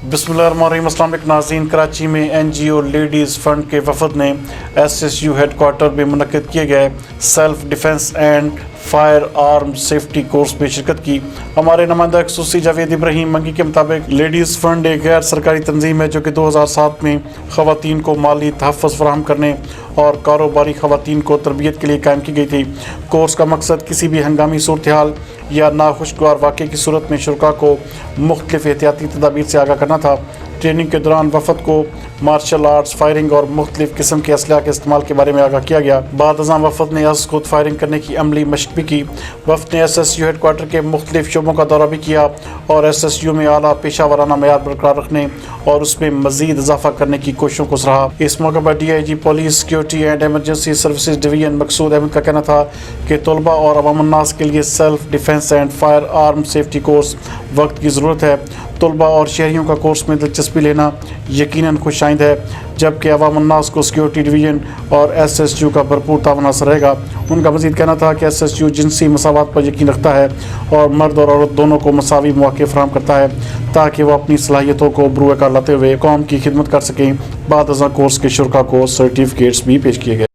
बिस्मिल्लाहिर्रहमानिर्रहीम। अस्सलाम वालेकुम नाज़रीन। कराची में NGO लेडीज़ फंड के वफद ने SSU हेडकोार्टर में मुनक़िद किए गए self defence and firearm safety course में शिरकत की। हमारे नुमाइंदा ख़ुसूसी जावेद इब्राहिम मंगी के मुताबिक लेडीज़ फंड एक गैर सरकारी तंजीम है जो कि 2007 में ख़वातीन को माली तहफ़्फ़ुज़ फ़राहम करने और कारोबारी ख़वातीन को तरबियत के लिए कायम की गई थी। कोर्स का मकसद किसी भी हंगामी सूरत हाल या नाखुशगवार वाक़े की सूरत में शुरका को मुख्तलिफ़ एहतियाती तदाबीर से आगाह करना था। ट्रेनिंग के दौरान वफद को मार्शल आर्ट्स, फायरिंग और मुख्तलिफ़ किस्म के असलहा के इस्तेमाल के बारे में आगाह किया गया। बाद अज़ां वफद ने खुद फायरिंग करने की अमली मशक भी की। वफद ने SSU हेडकोार्टर के मुख्तलिफ़ शोबों का दौरा भी किया और SSU में आला पेशा वाराना मयार बरकरार रखने और उसमें मज़ीद इजाफा करने की कोशिशों को सराहा। इस मौके पर DIG police security and emergency services division Maqsood Ahmed का कहना था कि तलबा और अवाम-उन-नास के लिए self defence and firearm safety course वक्त की ज़रूरत है। तलबा और शहरियों का कोर्स में दिलचस्पी लेना यकीनन खुशाइंद है, जबकि अवाम-उन-नास को सिक्योरिटी डिवीजन और SSU का भरपूर तावन हासिल रहेगा। उनका मज़ीद कहना था कि SSU जिनसी मसावत पर यकीन रखता है और मर्द और औरत दोनों को मसावी मौके फराहम करता है ताकि वह अपनी सलाहियतों को बरूए कार लाते हुए कौम की खिदमत कर सकें। बाद अज़ां कोर्स के शुरका को सर्टिफिकेट्स भी पेश किए गए।